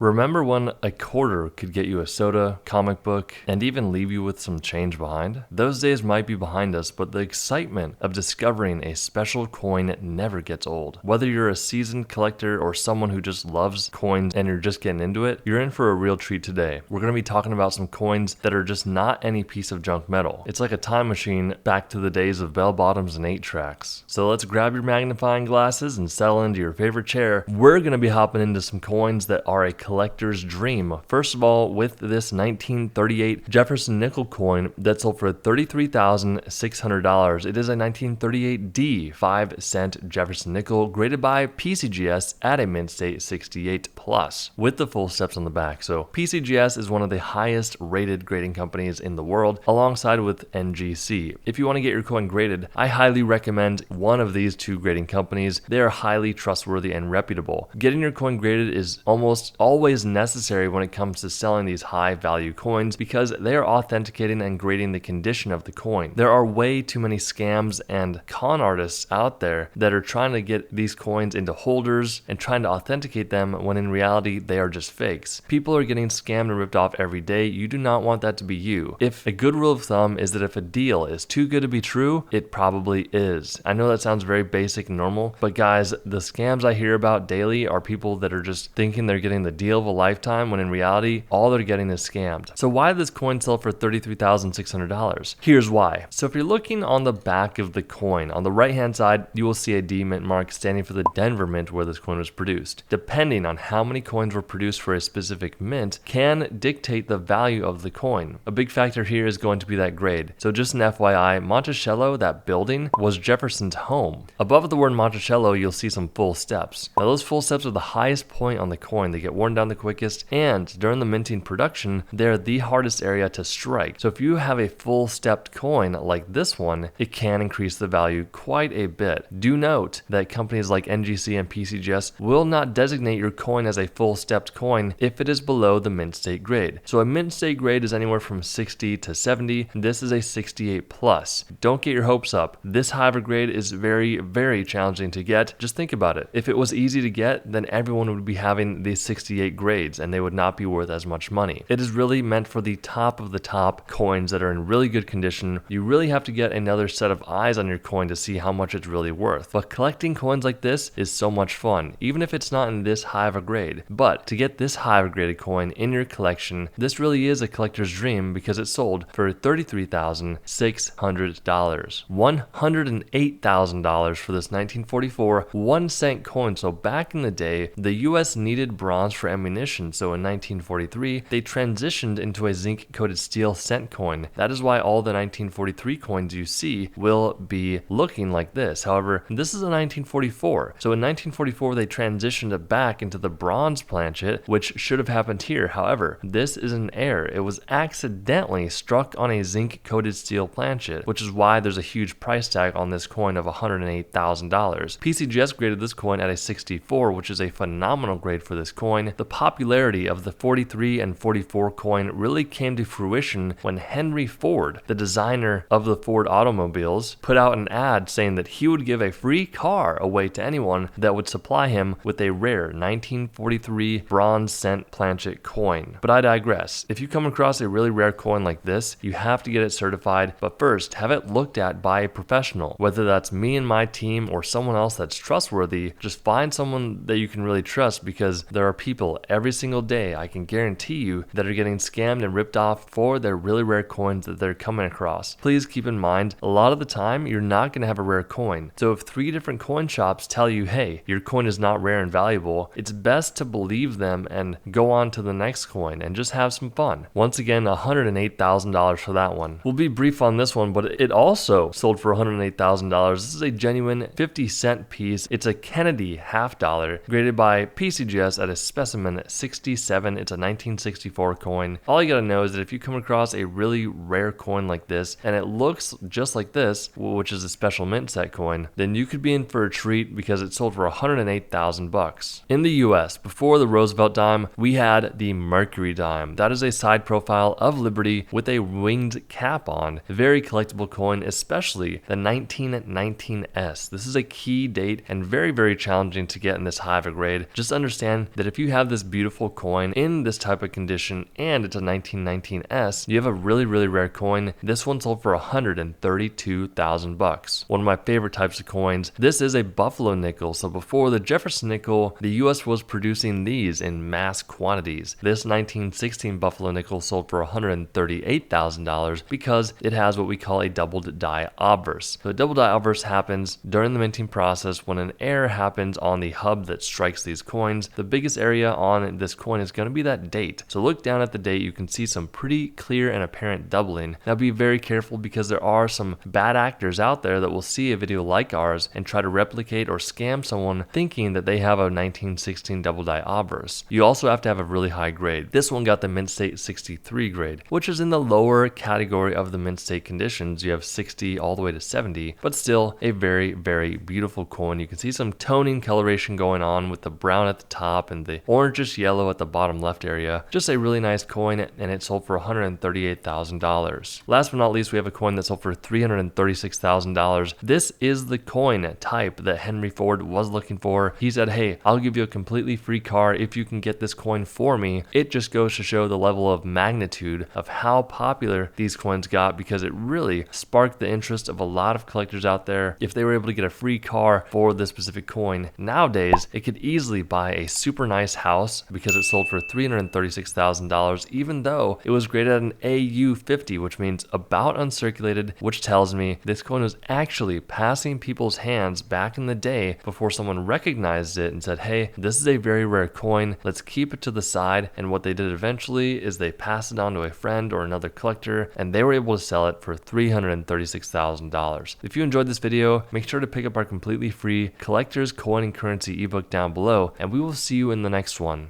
Remember when a quarter could get you a soda, comic book, and even leave you with some change behind? Those days might be behind us, but the excitement of discovering a special coin never gets old. Whether you're a seasoned collector or someone who just loves coins and you're just getting into it, you're in for a real treat today. We're going to be talking about some coins that are just not any piece of junk metal. It's like a time machine back to the days of bell bottoms and 8-tracks. So let's grab your magnifying glasses and settle into your favorite chair. We're going to be hopping into some coins that are a collector's dream. First of all, with this 1938 Jefferson nickel coin that sold for $33,600. It is a 1938D 5-cent Jefferson nickel graded by PCGS at a mint state 68 plus with the full steps on the back. So PCGS is one of the highest rated grading companies in the world alongside with NGC. If you want to get your coin graded, I highly recommend one of these two grading companies. They are highly trustworthy and reputable. Getting your coin graded is almost always necessary when it comes to selling these high value coins because they are authenticating and grading the condition of the coin. There are way too many scams and con artists out there that are trying to get these coins into holders and trying to authenticate them when in reality they are just fakes. People are getting scammed and ripped off every day. You do not want that to be you. If a good rule of thumb is that if a deal is too good to be true, it probably is. I know that sounds very basic and normal, but guys, the scams I hear about daily are people that are just thinking they're getting the deal of a lifetime when in reality all they're getting is scammed. So why did this coin sell for $33,600? Here's why. So if you're looking on the back of the coin, on the right hand side you will see a D mint mark standing for the Denver mint where this coin was produced. Depending on how many coins were produced for a specific mint can dictate the value of the coin. A big factor here is going to be that grade. So just an FYI, Monticello, that building, was Jefferson's home. Above the word Monticello you'll see some full steps. Now those full steps are the highest point on the coin. They get worn down the quickest, and during the minting production they're the hardest area to strike. So if you have a full stepped coin like this one, it can increase the value quite a bit. Do note that companies like NGC and PCGS will not designate your coin as a full stepped coin if it is below the mint state grade. So a mint state grade is anywhere from 60 to 70. This is a 68 plus. Don't get your hopes up. This high of a grade is very challenging to get. Just think about it. If it was easy to get, then everyone would be having these 68 grades and they would not be worth as much money. It is really meant for the top of the top coins that are in really good condition. You really have to get another set of eyes on your coin to see how much it's really worth. But collecting coins like this is so much fun, even if it's not in this high of a grade. But to get this high of a graded coin in your collection, this really is a collector's dream because it sold for $33,600. $108,000 for this 1944 1-cent coin. So back in the day, the US needed bronze for ammunition. So in 1943, they transitioned into a zinc-coated steel cent coin. That is why all the 1943 coins you see will be looking like this. However, this is a 1944. So in 1944, they transitioned it back into the bronze planchet, which should have happened here. However, this is an error. It was accidentally struck on a zinc-coated steel planchet, which is why there's a huge price tag on this coin of $108,000. PCGS graded this coin at a 64, which is a phenomenal grade for this coin. The popularity of the 43 and 44 coin really came to fruition when Henry Ford, the designer of the Ford automobiles, put out an ad saying that he would give a free car away to anyone that would supply him with a rare 1943 bronze cent planchet coin. But I digress. If you come across a really rare coin like this, you have to get it certified, but first have it looked at by a professional. Whether that's me and my team or someone else that's trustworthy, just find someone that you can really trust because there are people every single day, I can guarantee you, that are getting scammed and ripped off for their really rare coins that they're coming across. Please keep in mind, a lot of the time you're not going to have a rare coin. So if 3 different coin shops tell you, hey, your coin is not rare and valuable, it's best to believe them and go on to the next coin and just have some fun. Once again, $108,000 for that one. We'll be brief on this one, but it also sold for $108,000. This is a genuine 50-cent piece. It's a Kennedy half dollar graded by PCGS at a specimen 67. It's a 1964 coin. All you gotta know is that if you come across a really rare coin like this and it looks just like this, which is a special mint set coin, then you could be in for a treat because it sold for $108,000. In the US, before the Roosevelt dime, we had the Mercury dime. That is a side profile of Liberty with a winged cap on. A very collectible coin, especially the 1919S. This is a key date and very challenging to get in this high of a grade. Just understand that if you have have this beautiful coin in this type of condition and it's a 1919S, you have a really, really rare coin. This one sold for $132,000. One of my favorite types of coins. This is a Buffalo nickel. So before the Jefferson nickel, the US was producing these in mass quantities. This 1916 Buffalo nickel sold for $138,000 because it has what we call a doubled die obverse. So a double die obverse happens during the minting process when an error happens on the hub that strikes these coins. The biggest area on this coin is going to be that date. So look down at the date, you can see some pretty clear and apparent doubling. Now be very careful because there are some bad actors out there that will see a video like ours and try to replicate or scam someone thinking that they have a 1916 double die obverse. You also have to have a really high grade. This one got the Mint State 63 grade, which is in the lower category of the Mint State conditions. You have 60 all the way to 70, but still a very, very beautiful coin. You can see some toning coloration going on with the brown at the top and the orangish yellow at the bottom left area. Just a really nice coin, and it sold for $138,000. Last but not least, we have a coin that sold for $336,000. This is the coin type that Henry Ford was looking for. He said, hey, I'll give you a completely free car if you can get this coin for me. It just goes to show the level of magnitude of how popular these coins got, because it really sparked the interest of a lot of collectors out there. If they were able to get a free car for this specific coin, nowadays it could easily buy a super nice house because it sold for $336,000, even though it was graded at an AU50, which means about uncirculated, which tells me this coin was actually passing people's hands back in the day before someone recognized it and said, hey, this is a very rare coin, let's keep it to the side. And what they did eventually is they passed it on to a friend or another collector, and they were able to sell it for $336,000. If you enjoyed this video, make sure to pick up our completely free Collector's Coin and Currency ebook down below, and we will see you in the next one.